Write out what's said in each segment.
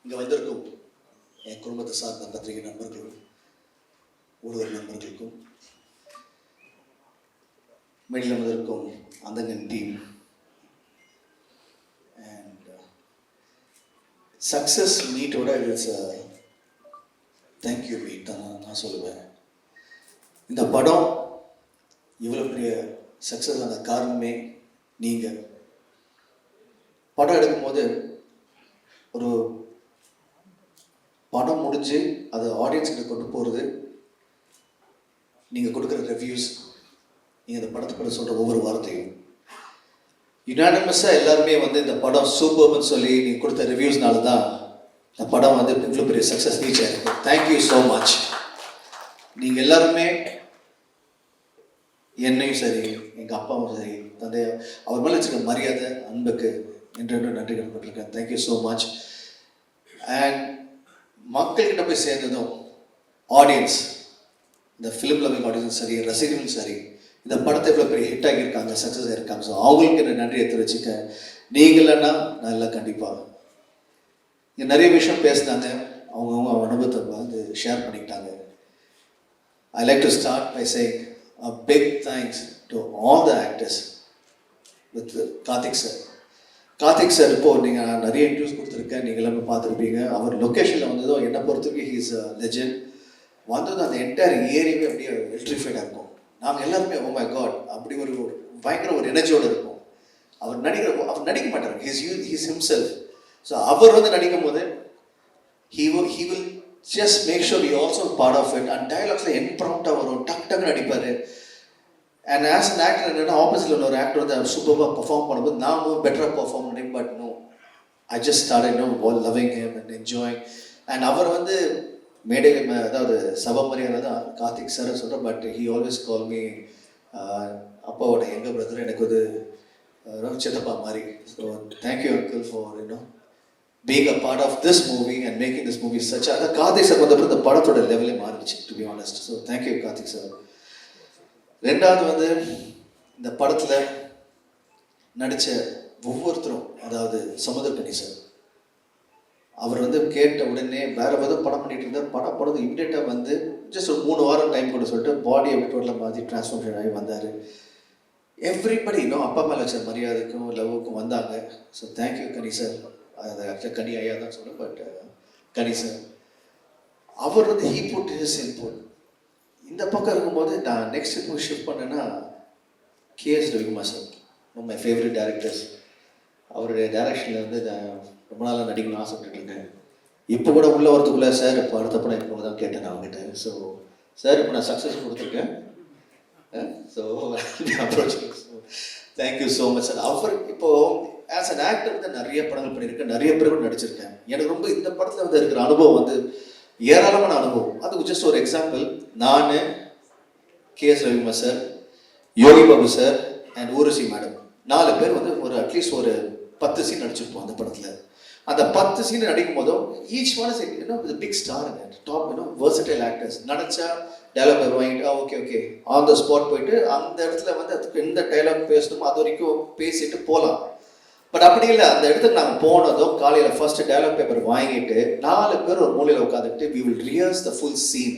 இங்கே வந்திருக்கும் என் குடும்பத்தை சார்ந்த பத்திரிகை நண்பர்களும் ஊடக நண்பர்களுக்கும் மெடில் வந்திருக்கும் அந்தங்கன் டீம் அண்ட் சக்ஸஸ் மீட்டோட இட்ஸ் தேங்க்யூ மீட் தான் நான் சொல்லுவேன். இந்த படம் இவ்வளோ பெரிய சக்ஸஸ் ஆன காரணமே நீங்கள். படம் எடுக்கும்போது ஒரு படம் முடிஞ்சு அதை ஆடியன்ஸ்கிட்ட கொண்டு போகிறது, நீங்கள் கொடுக்குற ரிவ்யூஸ், நீங்கள் இந்த படத்தை பற்றி சொல்கிற ஒவ்வொரு வார்த்தையும் யுனானிமஸாக எல்லாருமே இந்த படம் சூப்பர்னு சொல்லி நீங்கள் கொடுத்த ரிவ்யூஸ்னால தான் இந்த படம் இவ்வளோ பெரிய சக்ஸஸ் ரீச் ஆகிருக்கு. Thank you so much. நீங்கள் எல்லாருமே என்னையும் சரி, எங்கள் அப்பாவும் சரி, தந்தை அவர் மேலே வச்சுருக்க மரியாதை, அன்புக்கு என்று நன்றி கடன்பட்டிருக்கேன். Thank you so much. அண்ட் மக்கள்கிட்ட போய் சேர்ந்ததும் ஆடியன்ஸ், இந்த ஃபிலிம் லவிங் ஆடியன்ஸும் சரி, ரசிகர்களும் சரி, இந்த படத்தை இவ்வளோ பெரிய ஹிட் ஆகியிருக்காங்க, சக்ஸஸ் ஆகியிருக்காங்க. ஸோ அவங்களுக்கு என்ன நன்றியை தெரிவிச்சுக்க. நீங்கள் இல்லைன்னா நான் இல்லை கண்டிப்பாக. இங்கே நிறைய விஷயம் பேசினாங்க, அவங்க அனுபவத்தை ஷேர் பண்ணிக்கிட்டாங்க. I like to start by saying a big thanks to all the actors with Karthik sir. Karthik sir இப்போது நீங்கள் நிறைய இன்டர்வியூஸ் கொடுத்துருக்கேன், நீங்கள் எல்லாமே பார்த்துருப்பீங்க. அவர் லொக்கேஷனில் வந்ததும் என்னை பொறுத்தவரைக்கும் ஹீஸ் அ லெஜெண்ட். வந்ததும் அந்த என்டையர் ஏரியாவே அப்படியே எலக்ட்ரிஃபைடாக இருக்கும். நாங்கள் எல்லாருமே ஓ மை காட் அப்படி ஒரு பயங்கர ஒரு எனர்ஜியோடு இருப்போம். அவர் நடிக்க மாட்டார், ஹீஸ் ஹிம்செல்ஃப். ஸோ அவர் நடிக்கும் போது he will just make sure he also part of it. And dialoguesல impromptu வரும், டக்குன்னு நடிப்பார். அண்ட் ஆஸ் அன் ஆக்டர் என்னென்னா ஆப்போசிட்டில் ஒரு ஆக்டர் சூப்பராக பர்ஃபார்ம் பண்ணும்போது நான் பெட்டராக பர்ஃபார்ம் பண்ணேன். But no, I just started loving him and enjoying. And அவர் மேடையில் அதாவது சபா மரியாதை தான் கார்த்திக் சார் சொல்கிறேன். But he always call me அப்பாவோட எங்கள் பிரதர், எனக்கு சித்தப்பா மாதிரி. So thank you uncle for being a part of this movie and making this movie such a Karthik sir இந்த படத்தோட லெவலே மாறிடுச்சு, to be honest. So thank you Karthik sir. ரெண்டாவது இந்த படத்தில் நடித்த ஒவ்வொருத்தரும், அதாவது சமுத்திரக்கனி சார், அவர் கேட்ட உடனே வேற படம் பண்ணிட்டு இருந்தார். படம் இம்மிடியேட்டாக ஜஸ்ட் ஒரு 3 வாரம் டைம் கொண்டு சொல்லிட்டு பாடி எப்படி டோட்டலாக மாற்றி டிரான்ஸ்ஃபார்மேஷன் ஆகி வந்தார். எவ்ரிபடி அப்பா மேலே வச்ச மரியாதைக்கும் லவ்வுக்கும் வந்தாங்க. So thank you Kani sir. அது ஆக்சுவலாக கனி ஐயா தான் சொல்லுவேன், பட் கனி சார் அவர் ஹீ புட் ஹிஸ் இன்புட். இந்த பக்கம் இருக்கும்போது நான் நெக்ஸ்ட் இப்போ ஷிஃப்ட் பண்ணேன்னா KS Ravikumar sir, my favourite directors. அவருடைய டைரக்ஷனில் நான் ரொம்ப நாளாக நடிக்கணும்னு ஆசைப்பட்டு இருக்கேன். இப்போ கூட உள்ள வரதுக்குள்ளே சார் இப்போ அடுத்த படம் இப்போ தான் கேட்டேன் நான் அவங்ககிட்ட. ஸோ சார் இப்போ நான் சக்ஸஸ் கொடுத்துருக்கேன். So approach thank you so much sir. அவர் இப்போது ஆஸ் அன் ஆக்டர் நிறைய படங்கள் பண்ணியிருக்கேன், நிறைய பேர் கூட நடிச்சிருக்கேன். எனக்கு ரொம்ப இந்த படத்தில் இருக்கிற அனுபவம் ஏராளமான அனுபவம். அதுக்கு ஜஸ்ட் ஒரு எக்ஸாம்பிள், நான் KS Ravikumar sir, Yogi Babu sir and Urvashi madam 4 பேர் ஒரு அட்லீஸ்ட் ஒரு 10 சீன் நடிச்சிருப்போம் அந்த படத்தில். அந்த 10 சீன் நடிக்கும் போதும் each one is big star, top versatile actors. நினச்சா டைலாக் வாங்கிட்டு ஓகே ஆன் த ஸ்பாட் போயிட்டு அந்த இடத்துல அதுக்கு எந்த டைலாக் பேசணுமோ அது வரைக்கும் பேசிட்டு போகலாம். பட் அப்படி இல்லை, அந்த இடத்துக்கு நாங்கள் போனதும் காலையில் ஃபர்ஸ்ட் டைலாக் பேப்பர் வாங்கிட்டு 4 பேர் ஒரு மூலையில் உட்காந்துட்டு we will rehearse the full scene.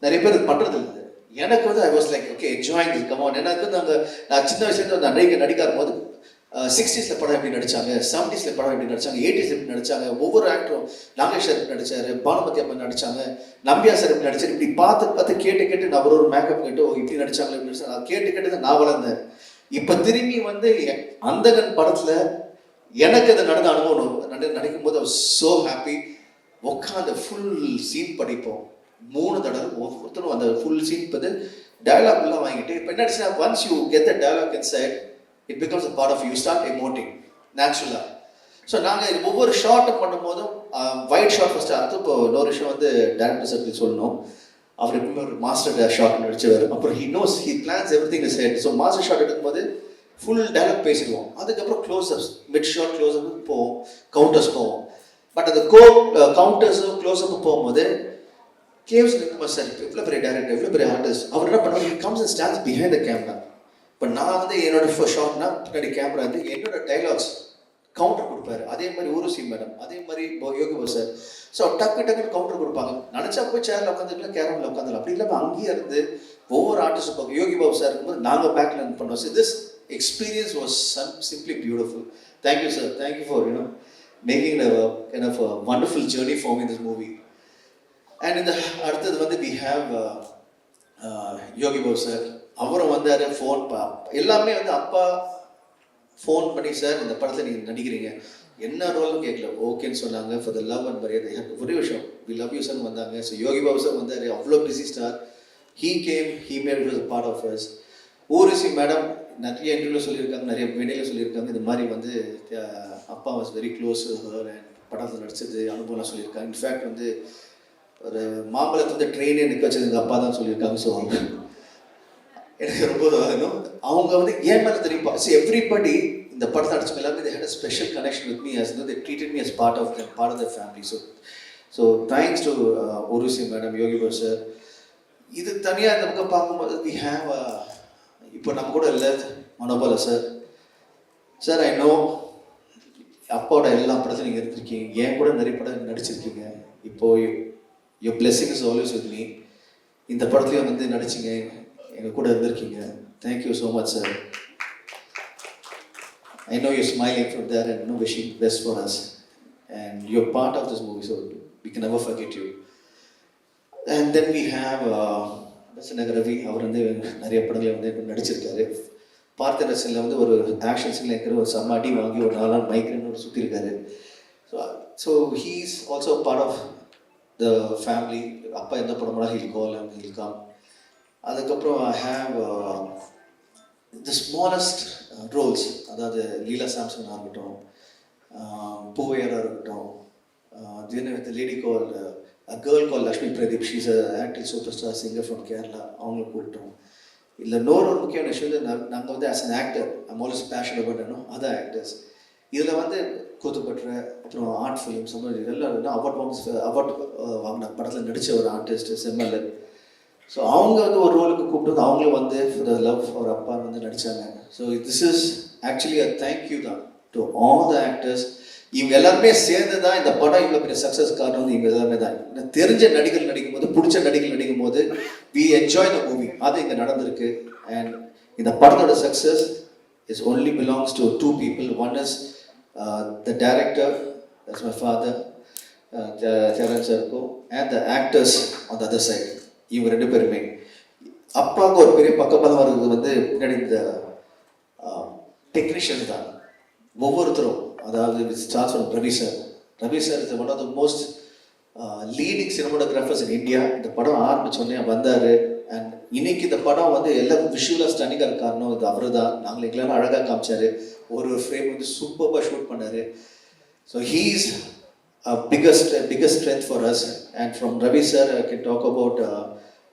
நிறைய பேர் இது பண்ணுறது இல்லை. எனக்கு I was like okay enjoying this come on. எனக்கு நான் சின்ன வயசுலேருந்து நடிக்காத போது 60s படம் எப்படி நடித்தாங்க, 70s படம் எப்படி நடித்தாங்க, 80s எப்படி நடித்தாங்க, ஒவ்வொரு ஆக்டரும் நாகேஷ் சார் எப்படி நடித்தார், பானுமதி அம்மன் நடித்தாங்க, நம்பியா சார் எப்படி நடிச்சார், இப்படி பார்த்து கேட்டு நான் ஒரு மேக்கப் கேட்டு இப்படி நடித்தாங்க இப்படி நடிச்சாங்க, நான் கேட்டு தான் நான் வளர்ந்தேன். இப்போ திரும்பி அந்தகன் படத்தில் எனக்கு அது நடந்த அனுபவம் நடிக்கும் போது அவர் ஸோ ஹாப்பி. உட்காந்து ஃபுல் சீன் படிப்போம் 3 தடவை ஒவ்வொருத்தரும் அந்த ஃபுல் சீன் டயலாக் எல்லாம் வாங்கிட்டு. இப்போ என்ன ஆச்சுன்னா once you get the dialogue inside it becomes a part of you start emoting நேச்சுரலாக. ஸோ நாங்கள் ஒவ்வொரு ஷார்ட்டும் பண்ணும்போதும் ஒயிட் ஷார்ட் ஃபஸ்ட்டு அடுத்து இப்போ இன்னொரு விஷயம் டேரக்டர் சர்க்கிள் சொல்லணும். அவர் எப்பவுமே ஒரு மாஸ்டர் ஷாட் நடிச்சவர். அப்புறம் he plans everything is head. So master shot எடுக்கும்போது ஃபுல் டைலாக் பேசிடுவோம். அதுக்கப்புறம் க்ளோஸ்அப்ஸ், மிட் ஷாட் க்ளோஸ்அப் போவோம், கவுண்டர்ஸ் போவோம். பட் அந்த கவுண்டர்ஸும் க்ளோஸ்அப்பும் போகும்போது கேஎஸ் ரவிக்குமார் சார் எவ்வளோ பெரிய டேரக்டர், எவ்வளோ பெரிய ஆர்டிஸ்ட், அவர் என்ன பண்ணுவார், he comes and stands behind the camera. இப்போ நான் என்னோட ஷாட்னா பின்னாடி கேமரா என்னோட டைலாக்ஸ் கவுண்டர் கொடுப்பாரு. அதே மாதிரி ஊர்வசி மேடம், அதே மாதிரி யோகி பாபு சார். ஸோ டக்குன்னு கவுண்டர் கொடுப்பாங்க. நினச்சா போய் சேரில் உட்காந்துக்கலாம், கேரமில் உட்காந்துலாம். அப்படி இல்லாமல் அங்கேயே இருந்து ஒவ்வொரு ஆர்டிஸ்ட் பார்க்க யோகி பாபு சார் இருக்கும்போது நாங்கள் பேக்கில் இருந்து பண்ணுவோம். So this experience was simply beautiful. Thank you, sir. Thank you for making a kind of a wonderful journey for me in this movie. And in the அடுத்தது வந்து we have Yogi Babu sir. அவரும் வந்தார். Phone எல்லாமே வந்து அப்பா phone பண்ணி, sir இந்த படத்தில் நீங்கள் நடிக்கிறீங்க, என்ன ரோலும் கேட்கல, ஓகேன்னு சொன்னாங்க. ஃபார் த லவ் அண்ட் மரியாதை ஒரே விஷயம், வி லவ் யூ சார் வந்தாங்க. ஸோ யோகி பாபு சார் வந்தார். அவ்வளோ busy star. He came, he made it was part of us. Urvashi madam நிறைய இன்டர்வியூவில் சொல்லியிருக்காங்க, நிறைய வெளியில் சொல்லியிருக்காங்க. இந்த மாதிரி வந்து அப்பா was very close her and படத்தில் நடிச்சது அனுபவம்லாம் சொல்லியிருக்காங்க. இன்ஃபேக்ட் வந்து ஒரு மாம்பழத்தை வந்து ட்ரெயினே நிற்க வச்சது எங்கள் அப்பா தான் சொல்லியிருக்காங்க. ஸோ எனக்கு ரொம்ப அவங்க வந்து ஏன் மேலே தெரியும். ஸோ எவ்ரிபடி இந்த படத்தை நடிச்சவங்க எல்லாமே they had a special connection with me, as they treated me as part of the family. So thanks to Urvashi madam, Yogi Babu sir. இது தனியாக இந்த பக்கம் பார்க்கும்போது we have இப்போ நம்ம கூட இல்லை Manobala sir. Sir I know அப்பாவோட எல்லா படத்தையும் நீங்கள் எடுத்திருக்கீங்க, ஏன் கூட நிறைய படம் நடிச்சிருக்கீங்க. இப்போது your blessing is always with me. இந்த படத்துலையும் வந்து நடிச்சிங்க, எங்கள் கூட இருந்திருக்கீங்க. Thank you so much sir. I know you're smiling from there and wishing best for us. And you're part of this movie, so we can never forget you. And then we have Ravi. அவர் வந்து நிறைய படங்களை வந்து நடிச்சிருக்காரு. பார்த்தரசனில் வந்து ஒரு action சீனில் இருக்கிற ஒரு செம்ம அடி வாங்கி ஒரு 4 நாள் மைக்ரேன்னு சுற்றிருக்காரு. So he is also part of the family. அப்பா எந்த படம்னா he'll call and he'll come. அதுக்கப்புறம் I have the smallest roles, அதாவது லீலா சாம்சனாக இருக்கட்டும், பூவையராக இருக்கட்டும், the lady called a girl called Lakshmi Pradeep. She's an actress, superstar singer from Kerala. அவங்களை கூப்பிட்டோம். இல்லை இன்னொரு முக்கியமான விஷயம், நாங்கள் வந்து as an actor I'm always fashion about other actors. இதில் வந்து கூத்துப்பற்ற, அப்புறம் ஆர்ட் ஃபிலிம்ஸ் எல்லாம் அவார்ட் வாங்கின படத்தில் நடித்த ஒரு ஆர்டிஸ்ட் செம்மல்லர். ஸோ அவங்க வந்து ஒரு ரோலுக்கு கூப்பிட்டு அவங்களும் வந்து ஃபார் த லவ் அவர் அப்பா வந்து நடித்தாங்க. So this is actually a thank you தான் டு ஆல் த ஆக்டர்ஸ். இவங்க எல்லாருமே சேர்ந்து தான் இந்த படம் இவ்வளோ பெரிய சக்ஸஸ் காரணம் வந்து இவங்க எல்லாருமே தான். தெரிஞ்ச நடிகர்கள் நடிக்கும் போது, பிடிச்ச நடிகர்கள் நடிக்கும் போது வி என்ஜாய் த மூவி. அது இங்கே நடந்திருக்கு. அண்ட் இந்த படத்தோட success is only belongs to 2 people. One is the director, that's my father, Charan Sarko, and the actors on the other side. இவங்க 2 பேருமே. அப்பாவுக்கு ஒரு பெரிய பக்கபலம் வருது வந்து பின்னாடி இந்த டெக்னீஷியன் தான் ஒவ்வொருத்தரும். அதாவது starts from Ravi sir. Ravi sir is one of the most leading cinematographers in India. இந்த படம் ஆரம்பிச்சோடனே வந்தார். அண்ட் இன்னைக்கு இந்த படம் வந்து எல்லாம் விஷுவலாக ஸ்டன்னிங்காக காரணம் இது அவர் தான். நாங்கள் எங்களாம் அழகாக காமிச்சார். ஒரு ஃப்ரேம் வந்து சூப்பராக ஷூட் பண்ணார். So he is biggest strength for us. And from Ravi sir I can talk about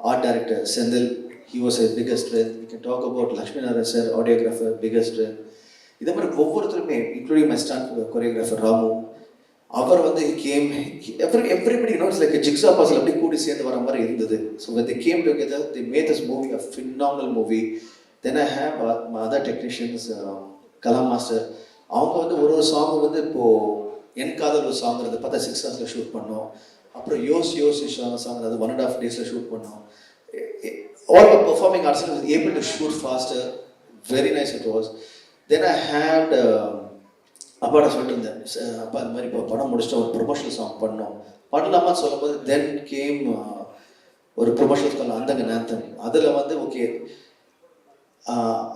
art director Sendil. He was a biggest strength. We can talk about Lakshmi Narayan sir, audiographer, biggest strength. இதே மாதிரி ஒவ்வொருத்தருமே, including my stunt choreographer Ramu, அவர் வந்து came everybody it's like jigsaw puzzle அப்படி கூடி சேர்ந்து வர மாதிரி இருந்தது. So when they came together they made this movie a phenomenal movie. Then I have my other technicians, Kalam master. அவங்க வந்து ஒரு சாங் வந்து இப்போது என் காதல் ஒரு சாங் அது பார்த்தா 6 hours ஷூட் பண்ணோம். அப்புறம் யோஸ் சாங் அது 1.5 days ஷூட் பண்ணோம். All the performing artists was able to shoot faster. Very nice it was. Then I had அப்பாட்ட சொல்லிட்டு இருந்தேன், அப்பா இந்த மாதிரி இப்போ படம் முடிச்சுட்டு ஒரு ப்ரொமோஷனல் சாங் பண்ணோம், பண்ணலாமான்னு சொல்லும்போது தென் கேம் ஒரு ப்ரொமோஷனல் சாங் அந்தங்க நேந்தம். அதில் வந்து ஓகே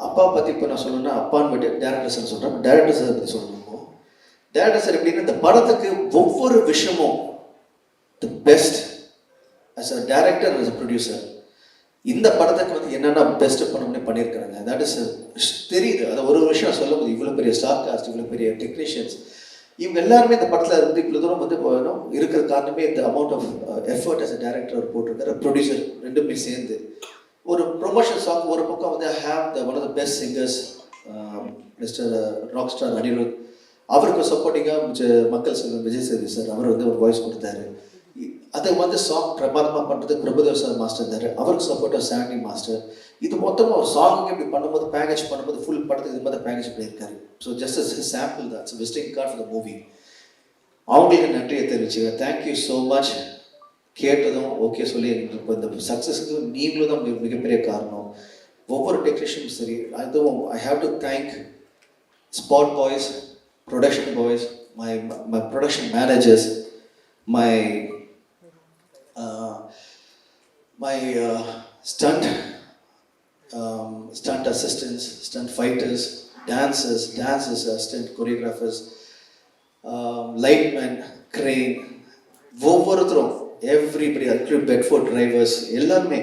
அப்பா பற்றி இப்போ நான் சொல்லணும்னா அப்பான்னு பற்றி டேரக்டர் சார் சொல்கிறேன். டேரக்டர் சார் பற்றி சொல்லணும். டேரக்டர் சார் எப்படின்னா இந்த படத்துக்கு ஒவ்வொரு விஷயமும் the best as a director as a producer. இந்த படத்துக்கு வந்து என்னென்ன பெஸ்ட் பண்ணணும்னு பண்ணியிருக்கிறாங்க. தட் இஸ் தெரியுது. அதை ஒரு விஷயம் சொல்லும் போது இவ்வளோ பெரிய ஸ்டார் காஸ்ட், இவ்வளோ பெரிய டெக்னீஷியன்ஸ், இவங்க எல்லாருமே இந்த படத்தில் இருந்து இவ்வளோ தூரம் வந்து இருக்கிற காரணமே இந்த amount of effort as a director போட்டிருக்காரு, ப்ரொடியூசர் 2 சேர்ந்து. ஒரு ப்ரொமோஷன் சாங் ஒரு பக்கம் வந்து have the one of the best singers mister rock star Anirudh. அவருக்கு சப்போர்ட்டிங்காக மக்கள் செல்வன் விஜய் சேதுபதி சார் அவர் வந்து ஒரு வாய்ஸ் கொடுத்தாரு. அதை வந்து சாங் பிரபாதமாக பண்ணுறது பிரபுதேவ் சார் மாஸ்டர் இருந்தார். அவருக்கு சப்போர்ட்டாக சாண்டி மாஸ்டர். இது மொத்தமாக ஒரு சாங்குக்கு இப்படி பண்ணும்போது பேக்கேஜ் பண்ணும்போது ஃபுல் படத்துக்கு இது மாதிரி பேக்கேஜ் பண்ணியிருக்காரு. So just as a sample that's a visiting card for the movie. அவங்களுக்கு நன்றியை தெரிவிச்சுக்கிறேன். Thank you so much. கேட்டதும் ஓகே சொல்லி இப்போ இந்த சக்ஸஸுக்கு நீங்களும் தான் மிகப்பெரிய காரணம். ஒவ்வொரு டெக்னீஷியனும் சரி, அதுவும் I have to thank spot boys, production boys, my production managers, my stunt assistants, stunt fighters, dancers, assistant choreographers, lightmen, crane, ஒவ்வொருத்தரும் everybody, including Bedford drivers, எல்லாமே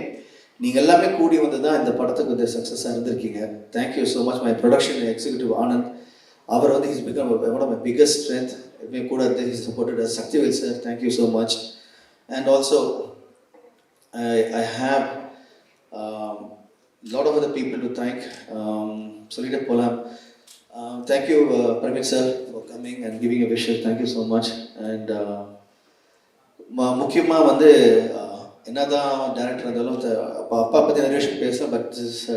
நீங்கள் எல்லாமே கூடி வந்து தான் இந்த படத்துக்கு வந்து சக்ஸஸாக இருந்திருக்கீங்க. Thank you so much. My production executive Anand, அவர் வந்து his become one of my biggest strength. எப்பவுமே கூட இருந்து his supported as Sakthivel sir. Thank you so much. And also I have lot of other people to thank. சொல்லிட்டு போகலாம். Thank you Praveen sir for coming and giving a wish. Thank you so much. And முக்கியமாக வந்து என்னதான் director இருந்தாலும் அப்பா பற்றி நிறைய விஷயம் பேசலாம். But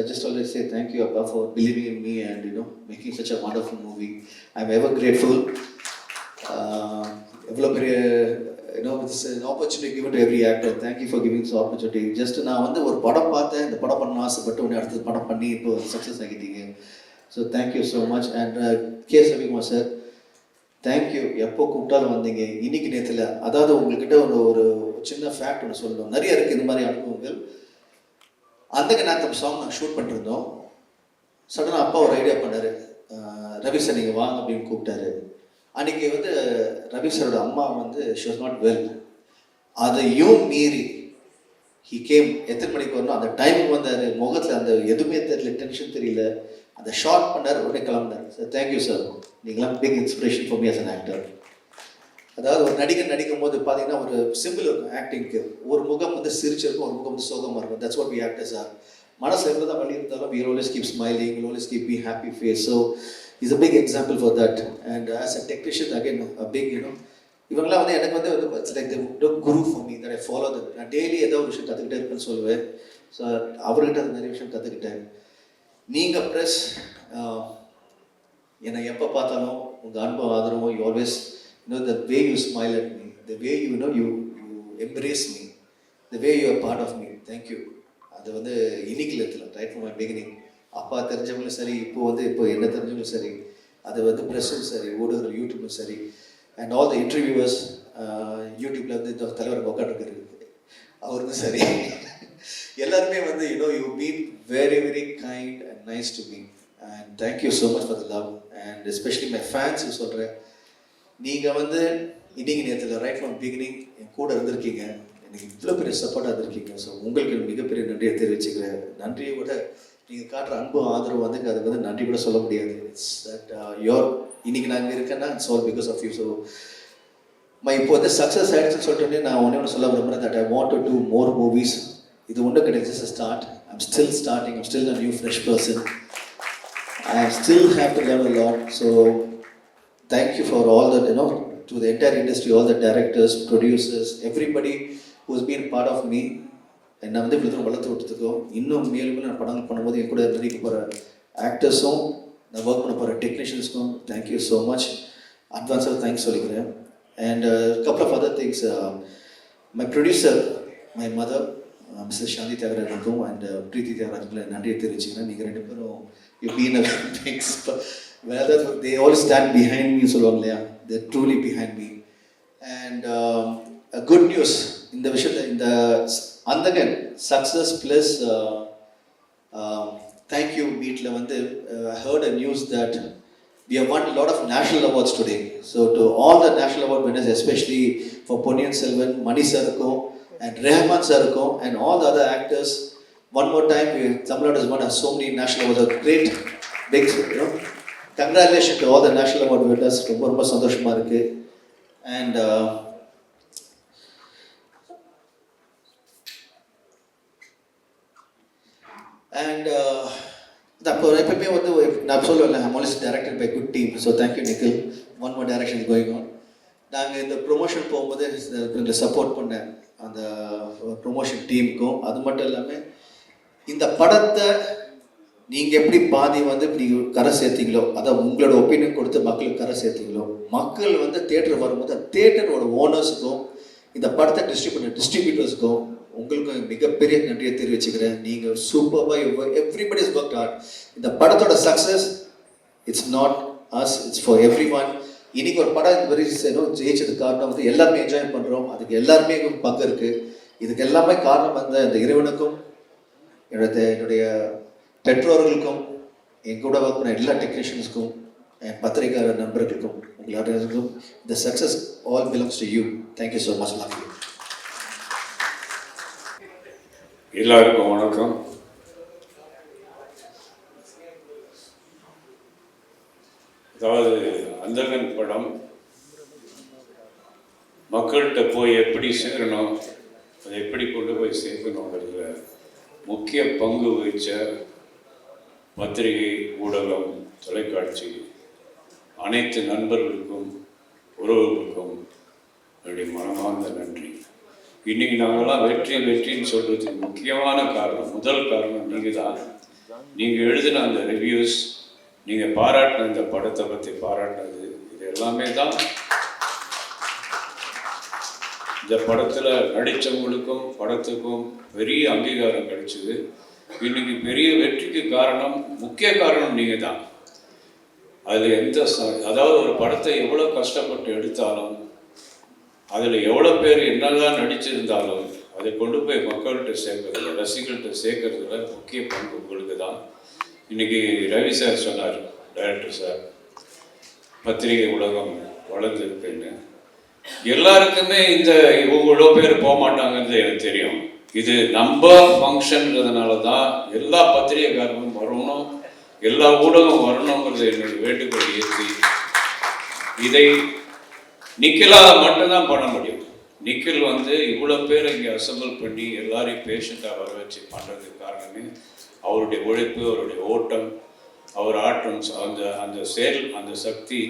just always say thank you அப்பா for believing in me and making such a wonderful movie. I'm ever grateful. எவ்வளோ பெரிய it's an opportunity given to every actor. Thank you for giving this opportunity. Just நான் வந்து ஒரு படம் பார்த்தேன், இந்த படம் பண்ண ஆசைப்பட்டு உடனே அடுத்தது படம் பண்ணி இப்போ சக்ஸஸ் ஆகிட்டீங்க. So thank you so much. And K Ravikumar sir, thank you. எப்போ கூப்பிட்டாலும் வந்தீங்க. இன்னைக்கு நேரத்தில் அதாவது உங்கள்கிட்ட ஒரு சின்ன ஃபேக்ட் ஒன்று சொல்லணும். நிறைய இருக்குது இந்த மாதிரி அனுபவங்கள். அந்த நேரத்தில் சாங் நாங்கள் ஷூட் பண்ணிருந்தோம். சடனாக அப்பா ஒரு ஐடியா பண்ணார், ரவி சார் நீங்கள் வாங்க அப்படின்னு கூப்பிட்டாரு. அன்றைக்கி வந்து ரவி சாரோட அம்மா வந்து ஷி வாஸ் நாட் வெல். அதையும் மீறி ஹி கேம். எத்தனை மணிக்கு வரணும் அந்த டைமுக்கு வந்தார். முகத்தில் அந்த எதுவுமே தெரியல, டென்ஷன் தெரியல. அந்த ஷார்ட் பண்ணார், உடனே கிளம்பினார். சார் தேங்க்யூ சார், நீங்களாம் big inspiration for me as an actor. அதாவது ஒரு நடிகர் நடிக்கும் போது பார்த்தீங்கன்னா ஒரு சிம்பிள் இருக்கும் ஆக்டிங்க்கு. ஒரு முகம் வந்து சிரிச்சிருக்கும், ஒரு முகம் வந்து சோகமாக இருக்கும். That's what we actors are. மனசு எவ்வளோ தான் வழி இருந்தாலும் we always keep smiling, we always keep being happy face. So he's a big example for that. And as a technician again a big இவங்களாம் வந்து எனக்கு வந்து it's like the guru for me that I follow them. நான் daily ஏதோ ஒரு விஷயம் கற்றுக்கிட்டே இருப்பேன்னு சொல்லுவேன். ஸோ அவர்கிட்ட அந்த நிறைய விஷயம் கற்றுக்கிட்டேன். நீங்கள் ப்ரெஸ் என்னை எப்போ பார்த்தாலும் உங்கள் அன்பு ஆதரவும், you always the way you smile at me, the way you embrace me, the way you are part of me. Thank you. அது வந்து இன்னைக்கு ரைட் ஃப்ரம் மை பிகினிங். அப்பா தெரிஞ்சவங்களும் சரி, இப்போ என்ன தெரிஞ்சவங்களும் சரி, அது வந்து ப்ரெஸ்ஸும் சரி, ஊடகங்கள் யூடியூப்பும் சரி, அண்ட் ஆல் த இன்டர்வியூவர்ஸ் யூடியூப்ல வந்து இந்த தலைவர் உட்காந்துருக்காரு அவருக்கும் சரி, எல்லாருமே வந்து you been very very kind and nice to me. And thank you so much for the love. And especially my fans சொல்கிறேன், நீங்கள் வந்து இன்னைக்கு நேரத்தில் ரைட் ஃப்ரம் பிகினிங் என் கூட இருந்திருக்கீங்க. எனக்கு இவ்வளோ பெரிய சப்போர்ட்டாக இருந்திருக்கீங்க. ஸோ உங்களுக்கு மிகப்பெரிய நன்றியை தெரிவிச்சுக்கிறேன். நன்றியை விட நீங்கள் காட்டுற அன்பு ஆதரவு வந்து அதுக்கு வந்து நன்றி கூட சொல்ல முடியாது. இட்ஸ் தட் யோர் இன்னைக்கு நான் இங்கே இருக்கேன்னா it's all because of you. So இப்போ வந்து சக்ஸஸ் ஆகிடுச்சுன்னு சொல்லிட்டு நான் ஒன்று சொல்ல விரும்புகிறேன் that I want to do more movies. இது ஒன்றும் கிடையாது, just start. I'm still starting. I'm still a new fresh person. I still have to learn a lot. So thank you for all that to the entire industry, all the directors, producers, everybody who's been part of me. என்னை வந்து இவ்வளோ வளர்த்து விட்டதுக்கும் இன்னும் மேலும் நான் படங்கள் பண்ணும்போது என் கூட நடிக்க போகிற ஆக்டர்ஸும் நான் ஒர்க் பண்ண போகிற டெக்னீஷியன்ஸ்க்கும் தேங்க்யூ ஸோ மச். அட்வான்ஸாக தேங்க்ஸ் சொல்லிக்கிறேன். And couple of other things, my producer, my mother mrs Shanthi தியாகராஜனுக்கும் அண்ட் பிரீத்தி தியாகராஜனுக்கும் நன்றியை தெரிவிச்சுக்கிறேன். நீங்கள் ரெண்டு பேரும் you been a things they all stand behind me சொல்லுவாங்க இல்லையா, they're truly behind me. And a good news இந்த விஷயத்தை, இந்த அந்தகன் சக்ஸஸ் ப்ளஸ் தேங்க்யூ மீட்டில் வந்து I heard a news that we have won a lot of national awards today. So to all the national award winners, especially for Ponniyin Selvan, Mani sirukkum and Rehman sirukkum and all the other actors, one more time Tamil Nadu has won so many national awards. A great big congratulations to all the national award winners. ரொம்ப சந்தோஷமா இருக்கு. And அப்போ எப்பவுமே வந்து நான் சொல்லுவேன், I'm always directed by good team. So thank you Nikhil. One more direction is going on. நாங்கள் இந்த ப்ரொமோஷன் போகும்போது இந்த சப்போர்ட் பண்ணேன் அந்த ப்ரொமோஷன் டீமுக்கும். அது மட்டும் இல்லாமல் இந்த படத்தை நீங்கள் எப்படி பாதி வந்து இப்படி கரை சேர்த்தீங்களோ, அதை உங்களோட ஒப்பீனியன் கொடுத்து மக்களுக்கு கரை சேர்த்தீங்களோ, மக்கள் வந்து தேட்டர் வரும்போது அந்த தேட்டரோட ஓனர்ஸுக்கும் இந்த படத்தை டிஸ்ட்ரிபியூட்டர்ஸுக்கும் உங்களுக்கும் மிகப்பெரிய நன்றியை தெரிவிச்சுக்கிறேன். நீங்கள் சூப்பராக எவ்ரிபடி இஸ் ஒர்க் ஹார்ட். இந்த படத்தோட success it's not us, it's for everyone. இன்னைக்கு ஒரு படம் இந்த மாதிரி ஜெயிச்சதுக்கு காரணம் வந்து எல்லாருமே என்ஜாய் பண்ணுறோம், அதுக்கு எல்லாருமே பங்கு இருக்குது. இதுக்கு எல்லாமே காரணம் வந்து அந்த இறைவனுக்கும் என்னுடைய பெற்றோர்களுக்கும் என் கூட ஒர்க் பண்ண எல்லா டெக்னீஷியன்ஸுக்கும் என் பத்திரிகையாளர் நண்பர்களுக்கும் உங்களுக்கும் இந்த success all belongs to you. Thank you so much. Love you. எல்லாருக்கும் வணக்கம். அதாவது அந்தகன் படம் மக்கள்கிட்ட போய் எப்படி சேரணும், அதை எப்படி கொண்டு போய் சேர்க்கணுங்கிறதுல முக்கிய பங்கு வகித்த பத்திரிகை, ஊடகம், தொலைக்காட்சி அனைத்து நண்பர்களுக்கும் உறவுகளுக்கும் என்னுடைய மனமார்ந்த நன்றி. இன்னைக்கு நாங்கள்லாம் வெற்றின்னு சொல்றதுக்கு முக்கியமான காரணம், முதல் காரணம் நீங்கள் தான். நீங்கள் எழுதின அந்த ரிவ்யூஸ், நீங்கள் பாராட்டின இந்த படத்தை பற்றி பாராட்டினது, இது எல்லாமே தான் இந்த படத்தில் நடித்தவங்களுக்கும் படத்துக்கும் பெரிய அங்கீகாரம் கிடைச்சிது. இன்னைக்கு பெரிய வெற்றிக்கு காரணம், முக்கிய காரணம் நீங்கள் தான். அதில் அதாவது ஒரு படத்தை எவ்வளோ கஷ்டப்பட்டு எடுத்தாலும், அதில் எவ்வளோ பேர் என்னதான் நடிச்சிருந்தாலும் அதை கொண்டு போய் மக்கள்கிட்ட சேர்க்கறதில்ல, ரசிகர்கள்ட்ட சேர்க்கறதுல முக்கிய பங்கு உங்களுக்கு தான். இன்னைக்கு ரவி சார் சொன்னார், டைரக்டர் சார், பத்திரிகை உலகம் வளர்ந்துருக்குன்னு. எல்லாருக்குமே இந்த இவ்வளோ பேர் போக மாட்டாங்கன்னு எனக்கு தெரியும். இது நம்ம ஃபங்க்ஷன்றதுனால தான் எல்லா பத்திரிகைக்காரங்களும் வரணும், எல்லா ஊடகம் வரணுங்கிறது என்னுடைய வேண்டுகோள் ஏற்றி, இதை நிக்கிலாக மட்டும்தான் பண்ண முடியும். நிக்கில் வந்து இவ்வளோ பேர் இங்கே அசம்பிள் பண்ணி எல்லாரையும் பேஷண்ட்டாக வர வச்சு பண்ணுறதுக்கு காரணமே அவருடைய உழைப்பு, அவருடைய ஓட்டம், அவர் ஆட்டம், அந்த செயல், அந்த சக்தி.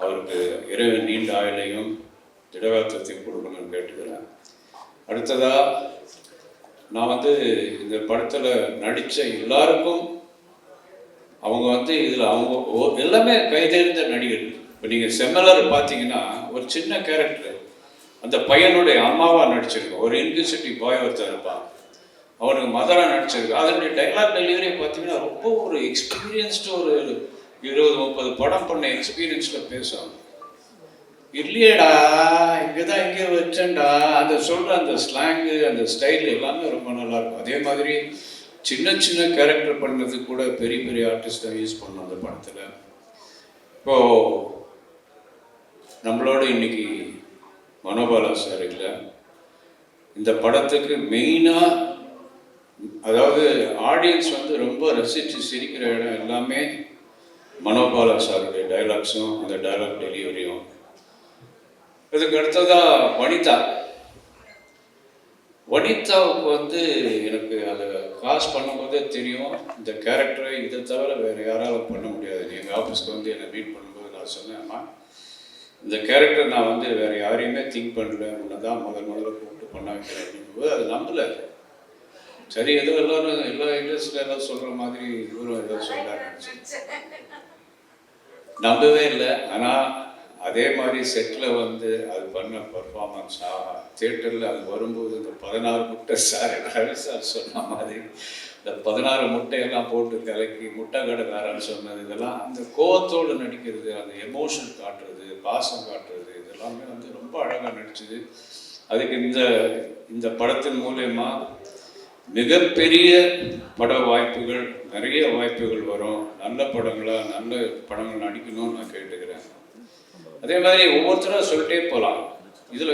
அவருக்கு இறைவன் நீண்ட ஆயுளையும் திடகாத்திரத்தையும் கொடுக்கணும்னு கேட்டுக்கிறேன். அடுத்ததாக நான் வந்து இந்த படத்தில் நடித்த எல்லாருக்கும், அவங்க வந்து இதில் அவங்க எல்லாமே கைதேர்ந்த நடிகர்கள். இப்போ நீங்கள் செம்மலர் பார்த்தீங்கன்னா ஒரு சின்ன கேரக்டர், அந்த பையனுடைய அம்மாவாக நடிச்சிருக்கோம். ஒரு யூனிவர்சிட்டி பாய் ஒருத்தர் இருப்பான், அவனுக்கு மதராக நடிச்சிருக்கு. அதனுடைய டைலாக் டெலிவரி பார்த்தீங்கன்னா ரொம்ப ஒரு எக்ஸ்பீரியன்ஸ்டு, ஒரு 20-30 படம் பண்ண எக்ஸ்பீரியன்ஸில் பேசுவாங்க. இல்லையடா இங்கே தான் இங்கே வச்சேன்டா, அந்த சொல்கிற அந்த ஸ்லாங்கு, அந்த ஸ்டைல் எல்லாமே ரொம்ப நல்லாயிருக்கும். அதே மாதிரி சின்ன சின்ன கேரக்டர் பண்ணதுக்கு கூட பெரிய பெரிய ஆர்டிஸ்ட்டை யூஸ் பண்ணோம் அந்த படத்தில். இப்போது நம்மளோட இன்னைக்கு மனோபாலா சார் இல்லை. இந்த படத்துக்கு மெயினாக, அதாவது ஆடியன்ஸ் வந்து ரொம்ப ரசித்து சிரிக்கிற இடம் எல்லாமே மனோபாலா சாருடைய டைலாக்ஸும் அந்த டைலாக் டெலிவரியும். இதுக்கு அடுத்ததாக வனிதாவுக்கு வந்து எனக்கு அதை காஸ்ட் பண்ணும்போதே தெரியும், இந்த கேரக்டரை இதை தவிர வேறு யாராலும் பண்ண முடியாது. எங்கள் ஆஃபீஸ்க்கு வந்து என்னை மீட் பண்ணும்போது நான் சொன்னேன்மா, இந்த கேரக்டர் நான் வந்து வேறு யாரையுமே திங்க் பண்ணல, உன்னை தான் முதல்ல கூப்பிட்டு பண்ண வைக்கிறேன் அப்படிங்கும்போது அது நம்பலை. சரி, ஏதோ எல்லாரும் எல்லா இண்டஸ்ட்ரியில் எல்லாம் சொல்கிற மாதிரி இவரும் ஏதோ சொல்கிறாங்க, நம்பவே இல்லை. ஆனால் அதே மாதிரி செட்டில் வந்து அது பண்ண பர்ஃபார்மன்ஸ் தியேட்டரில் அது வரும்போது இந்த 16 முட்டை சார் ரவி சார் சொன்ன மாதிரி இந்த 16 முட்டையெல்லாம் போட்டு கலக்கி முட்டை கடைக்காரன்னு சொன்னது, இதெல்லாம் அந்த கோவத்தோடு நடிக்கிறது, அந்த எமோஷன் காட்டுறது, பாசம் காட்டுறது, இதெல்லாமே வந்து ரொம்ப அழகாக நடிச்சுது. அதுக்கு இந்த படத்தின் மூலயமா மிகப்பெரிய பட வாய்ப்புகள், நிறைய வாய்ப்புகள் வரும். நல்ல படங்கள் நடிக்கணும்னு நான் கேட்டுக்கிறேன். அதே மாதிரி ஒவ்வொருத்தராக சொல்லிட்டே போகலாம். இதில்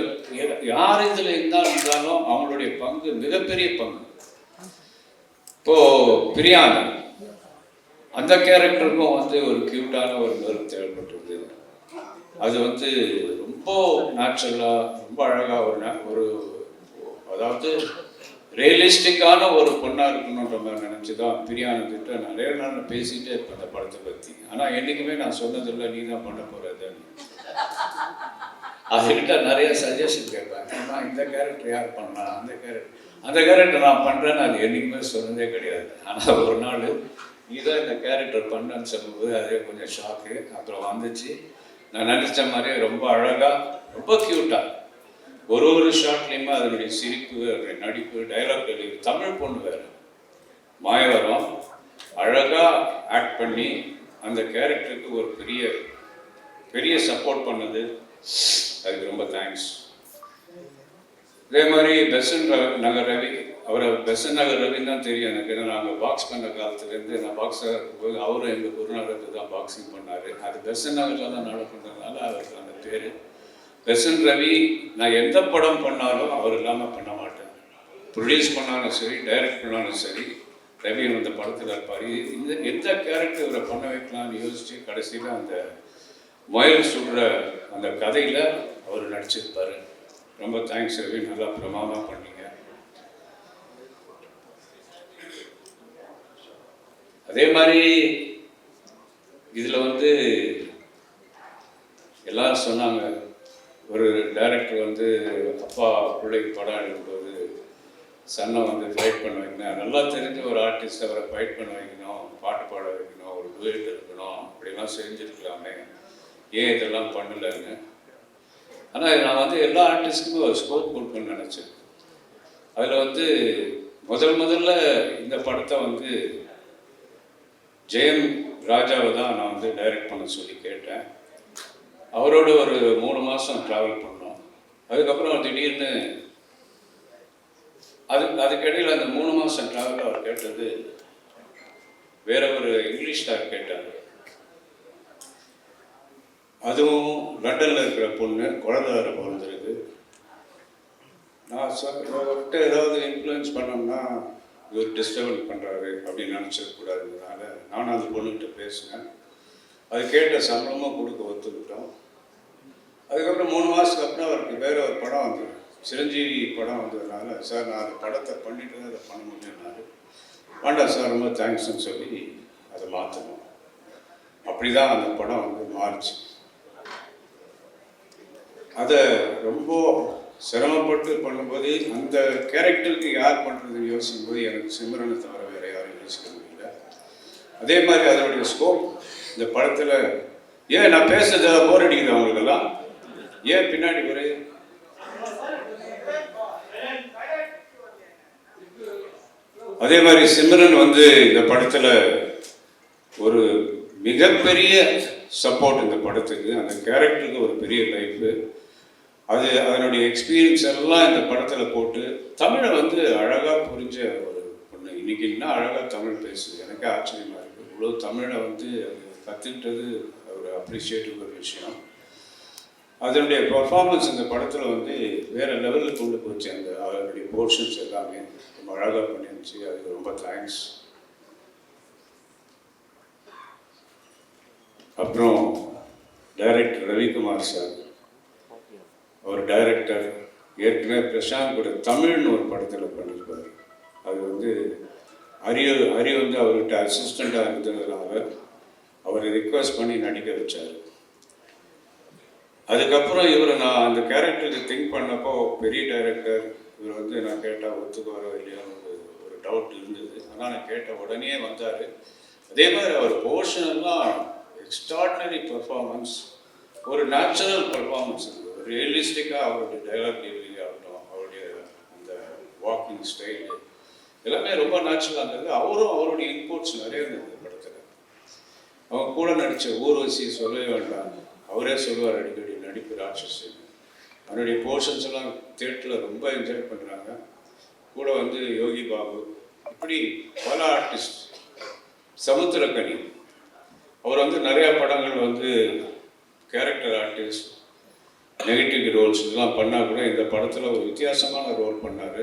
யார் இதில் இருந்தாலும் அவங்களுடைய பங்கு மிகப்பெரிய பங்கு. இப்போது பிரியாணி, அந்த கேரக்டருக்கும் வந்து ஒரு க்யூட்டான ஒரு கருத்து தேவைப்பட்டிருந்தது. அது வந்து ரொம்ப நேச்சுரலாக, ரொம்ப அழகாக ஒரு அதாவது ரியலிஸ்டிக்கான ஒரு பொண்ணாக இருக்கணுன்ற மாதிரி நினச்சி தான் பிரியாணிக்கிட்ட நிறைய நாள் பேசிகிட்டே இருப்பேன் அந்த படத்தை பற்றி. ஆனால் என்றைக்குமே நான் சொன்னதில்லை நீ தான் பண்ண போகிறதுன்னு. அதுக்கிட்ட நிறைய சஜஷன் கேட்பேன். ஏன்னா இந்த கேரக்டர் யார் பண்ணலாம், அந்த கேரக்டர் நான் பண்ணுறேன்னு அது என்றைக்குமே சொன்னதே கிடையாது. ஆனால் ஒரு நாள் இதான் இந்த கேரக்டர் பண்ணேன்னு சொல்லும்போது அதே கொஞ்சம் ஷாக்கு. அப்புறம் வந்துச்சு, நான் நினச்ச மாதிரியே ரொம்ப அழகாக, ரொம்ப க்யூட்டாக, ஒரு ஷார்ட்லேயுமே அதனுடைய சிரிப்பு, அதனுடைய நடிப்பு, டைலாக் டெலிவரி, தமிழ் பொண்ணு வேறு மாயவரம் அழகாக ஆக்ட் பண்ணி அந்த கேரக்டருக்கு ஒரு பெரிய பெரிய சப்போர்ட் பண்ணது, அதுக்கு ரொம்ப தேங்க்ஸ். இதே மாதிரி பெசன் நகர் ரவி, அவரை பெசன் நகர் ரவின்னு தான் தெரியும் எனக்கு. ஏன்னா நாங்கள் பாக்ஸ் பண்ண காலத்துலேருந்து, நான் பாக்ஸாக இருக்கும்போது அவரும் எங்கள் குருநாதருக்கு தான் பாக்ஸிங் பண்ணார். அது பெசன் நகரில் தான் நடக்கிறதுனால அவருக்கு அந்த பேர் பெசன் ரவி. நான் எந்த படம் பண்ணாலும் அவர் இல்லாமல் பண்ண மாட்டேன். ப்ரொடியூஸ் பண்ணாலும் சரி, டைரக்ட் பண்ணாலும் சரி, ரவி அந்த படத்தில் இருப்பார். இந்த எந்த கேரக்டர் இவரை பண்ண வைக்கலாம்னு யோசித்து கடைசியில் அந்த முயல் சுடுற அந்த கதையில் அவர் நடிச்சிருப்பார். ரொம்ப தேங்க்ஸ் ரவி, நல்லா பிரமாதமாக பண்ணீங்க. அதே மாதிரி இதில் வந்து எல்லாரும் சொன்னாங்க, ஒரு டைரக்டர் வந்து அப்பா பிள்ளைக்கு படம் எடுக்கும்போது சன்னை வந்து ஃபைட் பண்ண வைக்கணும், நல்லா தெரிஞ்ச ஒரு ஆர்டிஸ்ட் அவரை ஃபைட் பண்ண வைக்கணும், பாட்டு பாட வைக்கணும், ஒரு டுவேட் இருக்கணும், அப்படிலாம் செஞ்சுருக்கலாமே, ஏன் இதெல்லாம் பண்ணலைன்னு. ஆனால் நான் வந்து எல்லா ஆர்டிஸ்ட்டுக்குமே ஒரு ஸ்கோப் கொடுக்கணும்னு நினச்சேன். அதில் வந்து முதல்ல இந்த படத்தை வந்து ஜெயம் ராஜாவை தான் நான் வந்து டைரக்ட் பண்ண சொல்லி கேட்டேன். அவரோட ஒரு 3 மாதம் ட்ராவல் பண்ணோம். அதுக்கப்புறம் திடீர்னு அதுக்கிடையில் அந்த 3 மாதம் ட்ராவலில் அவர் கேட்டது வேற ஒரு இங்கிலீஷ் ஸ்டார் கேட்டார். அதுவும் லண்டனில் இருக்கிற பொண்ணு, குழந்தை வேறு பிறந்திருக்கு. நான் விட்டு ஏதாவது இன்ஃப்ளூயன்ஸ் பண்ணோம்னா இவர் டிஸ்டர்பன்ஸ் பண்ணுறாரு அப்படின்னு நினச்சிடக்கூடாதுனால நானும் அந்த பொண்ணுகிட்ட பேசினேன். அது கேட்ட சம்பளமாக கொடுக்க ஒத்துக்கிட்டோம். அதுக்கப்புறம் 3 மாதத்துக்கு அப்புறம் அவருக்கு வேற ஒரு படம் வந்தது, சிரஞ்சீவி படம் வந்ததுனால, சார் நான் அந்த படத்தை பண்ணிட்டு தான் அதை பண்ண முடியும்னாரு. வேண்டாம் சார், ரொம்ப தேங்க்ஸ்ன்னு சொல்லி அதை மாற்றணும். அப்படி தான் அந்த படம் வந்து மாறிச்சு. அதை ரொம்ப சிரமப்பட்டு பண்ணும்போது அந்த கேரக்டருக்கு யார் பண்ணுறதுன்னு யோசிக்கும் போது எனக்கு சிம்ரனை தவிர வேறு யாரும் யோசிக்க முடியல. அதே மாதிரி அதனுடைய ஸ்கோப் இந்த படத்தில், ஏன் நான் பேசுறது போர் அடிக்குது அவங்களுக்கெல்லாம், ஏன் பின்னாடி ஒரு அதே மாதிரி சிம்ரன் வந்து இந்த படத்தில் ஒரு மிகப்பெரிய சப்போர்ட் இந்த படத்துக்கு, அந்த கேரக்டருக்கு ஒரு பெரிய லைஃபு. அதனுடைய எக்ஸ்பீரியன்ஸ் எல்லாம் இந்த படத்தில் போட்டு தமிழை வந்து அழகாக புரிஞ்ச ஒரு பொண்ணு. இன்னைக்கு என்ன அழகாக தமிழ் பேசுது, எனக்கு ஆச்சரியமாக இருக்குது. இவ்வளோ தமிழை வந்து கற்றுக்கிட்டது ஒரு அப்ரிஷியேட்டிவ் ஒரு விஷயம். அதனுடைய பர்ஃபார்மன்ஸ் இந்த படத்தில் வந்து வேறு லெவலில் கொண்டு போச்சு. அதனுடைய போர்ஷன்ஸ் எல்லாமே ரொம்ப அழகாக பண்ணிருந்துச்சு. அதுக்கு ரொம்ப தேங்க்ஸ். அப்புறம் டைரக்டர் ரவிக்குமார் சார், அவர் டைரக்டர் ஏற்கனவே பிரசாந்த் கூட தமிழ்னு ஒரு படத்தில் பண்ணியிருப்பார். அது வந்து ஹரி வந்து அவர்கிட்ட அசிஸ்டண்ட்டாக இருந்ததுனால அவரை ரிக்வெஸ்ட் பண்ணி நடிக்க வச்சார். அதுக்கப்புறம் இவரை நான் அந்த கேரக்டருக்கு திங்க் பண்ணப்போ பெரிய டைரக்டர், இவர் வந்து நான் கேட்டால் ஒத்துக்குவாரோ இல்லையோன்னு ஒரு டவுட் இருந்தது. ஆனால் நான் கேட்ட உடனே வந்தார். அதே மாதிரி அவர் போர்ஷன் எல்லாம் எக்ஸ்ட்ராடினரி பர்ஃபார்மன்ஸ், ஒரு நேச்சுரல் பர்ஃபார்மன்ஸ் இருந்தது. ரியலிஸ்டிக்காக அவருடைய டைலாக் டெலிவரி ஆகட்டும், அவருடைய அந்த வாக்கிங் ஸ்டைலு எல்லாமே ரொம்ப நேச்சுரலாக இருந்தது. அவருடைய இன்புட்ஸ் நிறைய இருந்தது படத்தில். அவங்க கூட நடித்த ஊர்வசி சொல்லவே வேண்டாம், அவரே சொல்லுவார் அடிக்கடி, நடிப்பு ராட்சசி. அவருடைய போர்ஷன்ஸ் எல்லாம் தியேட்டரில் ரொம்ப என்ஜாய் பண்ணுறாங்க. கூட வந்து யோகி பாபு, இப்படி பல ஆர்டிஸ்ட். சமுத்திரக்கனி, அவர் வந்து நிறையா படங்கள் வந்து கேரக்டர் ஆர்டிஸ்ட், நெகட்டிவ் ரோல்ஸ் இதெல்லாம் பண்ணால் கூட இந்த படத்தில் ஒரு வித்தியாசமான ரோல் பண்ணார்.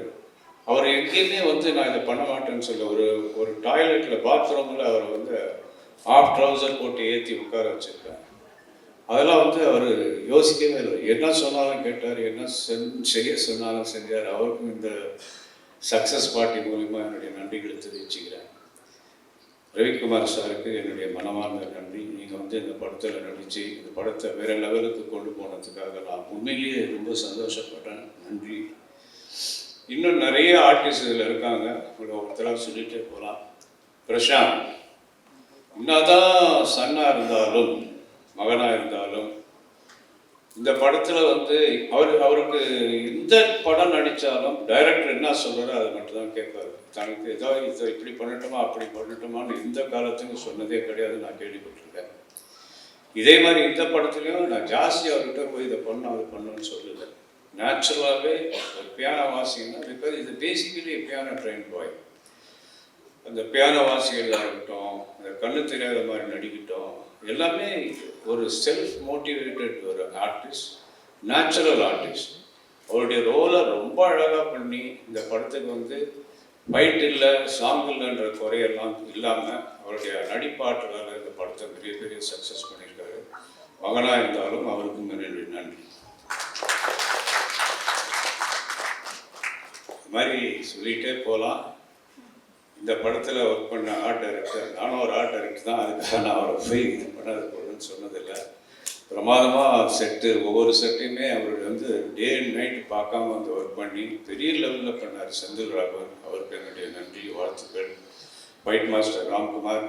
அவர் எங்கேயுமே வந்து நான் இதை பண்ண மாட்டேன்னு சொல்ல, ஒரு டாய்லெட்டில் பாத்ரூமில் அவர் வந்து ஆஃப் ட்ரவுசர் போட்டு ஏற்றி உட்கார வச்சுருக்கேன். அதெல்லாம் வந்து அவர் யோசிக்கவே இல்லை. என்ன சொன்னாலும் கேட்டார், என்ன செய்ய சொன்னாலும் செஞ்சார். அவருக்கும் இந்த சக்ஸஸ் பார்ட்டி மூலிமா என்னுடைய நன்றிகளை தெரிவிச்சுக்கிறேன். ரவிக்குமார் சாருக்கு என்னுடைய மனமார்ந்த நன்றி. நீங்கள் வந்து இந்த படத்தில் நடித்து இந்த படத்தை வேறு லெவலுக்கு கொண்டு போனதுக்காக நான் உண்மையிலேயே ரொம்ப சந்தோஷப்பட்டேன். நன்றி. இன்னும் நிறைய ஆர்டிஸ்ட் இதில் இருக்காங்க, ஒருத்தராக சொல்லிகிட்டே போகலாம். பிரசாந்த், என்னதான் சன்னாக இருந்தாலும் மகனாக இருந்தாலும் இந்த படத்தில் வந்து அவருக்கு எந்த படம் நடித்தாலும் டைரக்டர் என்ன சொல்கிறாரோ அதை மட்டும்தான் கேட்பாரு. தனக்கு ஏதோ இதை இப்படி பண்ணட்டுமா அப்படி பண்ணட்டுமான்னு எந்த காலத்துக்கும் சொன்னதே கிடையாது, நான் கேள்விப்பட்டிருக்கேன். இதே மாதிரி இந்த படத்துலையும் நான் ஜாஸ்தி அவர்கிட்ட போய் இதை பண்ணோம் அது பண்ணணும்னு சொல்லலை. நேச்சுரலாகவே ஒரு பியானோ வாசிங்கன்னா, பிகாஸ் இது பேசிக்கலி பியானோ ட்ரெயின் பாய். அந்த பியானோ வாசிகளாக இருக்கட்டும், அந்த கண்ணு தெரியாத மாதிரி நடிக்கட்டும், எல்லாமே ஒரு செல்ஃப் மோட்டிவேட்டட் ஒரு ஆர்டிஸ்ட், நேச்சுரல் ஆர்டிஸ்ட். அவருடைய ரோலை ரொம்ப அழகாக பண்ணி இந்த படத்துக்கு வந்து ஃபைட் இல்லை சாங் இல்லைன்ற குறையெல்லாம் இல்லாமல் அவருடைய நடிப்பாற்றலால் இந்த படத்தை பெரிய பெரிய சக்ஸஸ் பண்ணியிருக்காரு. மகனாக இருந்தாலும் அவருக்கும் நன்றி. இது மாதிரி சொல்லிகிட்டே போகலாம். இந்த படத்தில் ஒர்க் பண்ண ஆர்ட் டைரக்டர், நானும் ஒரு ஆர்ட் டைரக்டர் தான், அதுக்காக நான் அவரை போய் இது பண்ணாது போடுன்னு சொன்னதில்லை. பிரமாதமாக செட்டு, ஒவ்வொரு செட்டையுமே அவருடைய வந்து டே அண்ட் நைட் பார்க்காம வந்து ஒர்க் பண்ணி பெரிய லெவலில் பண்ணார். செந்தில் ராகவன், அவருக்கு என்னுடைய நன்றி வாழ்த்துக்கள். ஃபைட் மாஸ்டர் ராம்குமார்,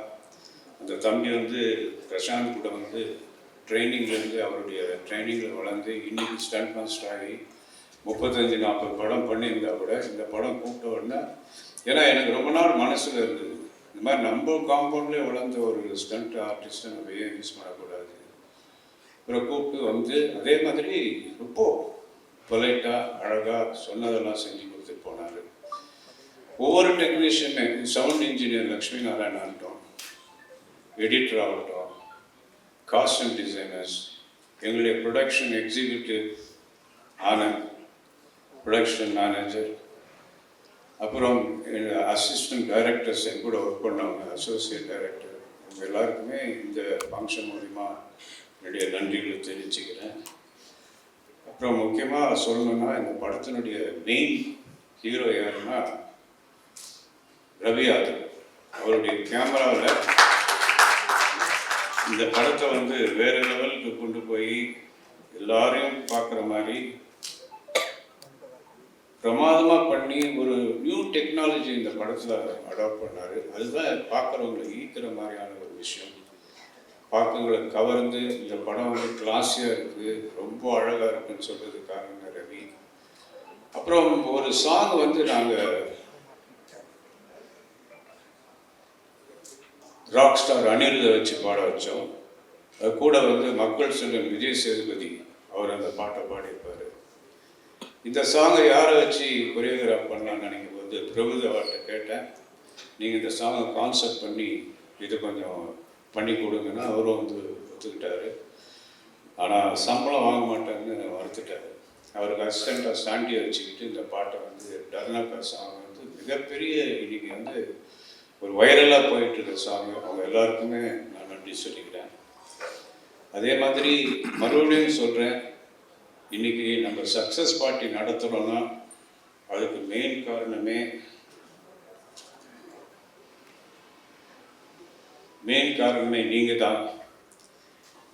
அந்த தம்பி வந்து பிரசாந்த் கூட வந்து ட்ரைனிங்லேருந்து அவருடைய ட்ரைனிங்கில் வளர்ந்து இன்றைக்கி ஸ்டண்ட் மாஸ்டர் ஆகி 35-40 படம் பண்ணியிருந்தா கூட இந்த படம் கூப்பிட்ட உடனே, ஏன்னா எனக்கு ரொம்ப நாள் மனசில் இருந்தது, இந்த மாதிரி நம்ம காம்பவுண்ட்லேயே வளர்ந்த ஒரு ஸ்டண்ட் ஆர்டிஸ்ட்டை நம்ம ஏன் யூஸ் பண்ணக்கூடாது. அப்புறம் கூப்பிட்டு வந்து அதே மாதிரி ரொம்ப பொலைட்டாக அழகாக சொன்னதெல்லாம் செஞ்சு கொடுத்துட்டு போனார். ஒவ்வொரு டெக்னீஷியனுமே, சவுண்ட் இன்ஜினியர் லக்ஷ்மி நாராயண் ஆகட்டும், எடிட்டர் ஆகட்டும், காஸ்டியூம் டிசைனர்ஸ், எங்களுடைய production executive Anand, production manager, அப்புறம் அசிஸ்டன்ட் டைரக்டர்ஸ் என் கூட ஒர்க் பண்ணவங்க, அசோசியேட் டைரக்டர், இவங்க எல்லாருக்குமே இந்த ஃபங்க்ஷன் மூலிமா என்னுடைய நன்றிகளை தெரிவிச்சுக்கிறேன். அப்புறம் முக்கியமாக சொல்லணும்னா, இந்த படத்தினுடைய மெயின் ஹீரோ யாருன்னா ரவி யாதவ். அவருடைய கேமராவில் இந்த படத்தை வந்து வேறு லெவலுக்கு கொண்டு போய் எல்லாரையும் பார்க்குற மாதிரி பிரமாதமாக பண்ணி ஒரு நியூ டெக்னாலஜி இந்த படத்தில் அடாப்ட் பண்ணார். அதுதான் பார்க்குறவங்களை ஈர்க்கிற மாதிரியான ஒரு விஷயம். பார்க்கங்களை கவர்ந்து இந்த படம் வந்து கிளாஸியாக இருக்குது, ரொம்ப அழகாக இருக்குன்னு சொல்கிறதுக்காக ரவி. அப்புறம் ஒரு சாங் வந்து நாங்கள் ராக் ஸ்டார் அனிருத்தை வச்சு பாட வச்சோம். அது கூட வந்து மக்கள் செல்வன் விஜய் சேதுபதி அவர் அந்த பாட்டை பாடியிருப்பார். இந்த சாங்கை யாரை வச்சு கொரியோகிராஃப் பண்ணலான்னு நினைக்கும் போது பிரபுதேவாட்ட கேட்டேன், நீங்கள் இந்த சாங்கை கான்செப்ட் பண்ணி இது கொஞ்சம் பண்ணி கொடுங்கன்னா அவரும் வந்து ஒத்துக்கிட்டாரு. ஆனால் சம்பளம் வாங்க மாட்டேன்னு மறுத்துட்டார். அவருக்கு அசிஸ்டண்ட்டாக சாண்டியை வச்சுக்கிட்டு இந்த பாட்டை வந்து டர்னாக்கா சாங் வந்து மிகப்பெரிய இன்னைக்கு வந்து ஒரு வைரலாக போயிட்டுருக்க சாங். அவங்க எல்லாருக்குமே நான் நன்றி சொல்லிக்கிறேன். அதே மாதிரி மறுபடியும் சொல்கிறேன், இன்றைக்கி நம்ம சக்ஸஸ் பார்ட்டி நடத்துகிறோன்னா அதுக்கு மெயின் காரணமே நீங்கள் தான்.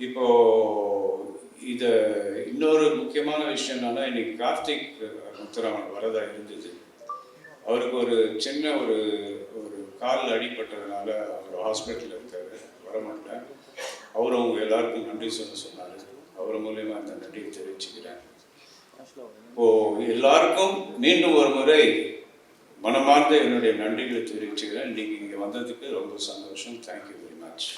இப்போது இதை இன்னொரு முக்கியமான விஷயம் என்னன்னா, இன்றைக்கி கார்த்திக் முத்துராமன் வரதா இருந்தது. அவருக்கு ஒரு சின்ன ஒரு காலில் அடிபட்டதுனால அவர் ஹாஸ்பிட்டலில் இருக்கார், வரமாட்டேன். அவரும் அவங்க எல்லாருக்கும் நன்றி சொன்னார். அவர் மூலயமா அந்த நன்றியை தெரிவிச்சுக்கிறேன். இப்போது எல்லாருக்கும் மீண்டும் ஒரு முறை மனமார்ந்த என்னுடைய நன்றிகளை தெரிவிச்சுக்கிறேன். இன்றைக்கி இங்கே வந்ததுக்கு ரொம்ப சந்தோஷம். Thank you very much.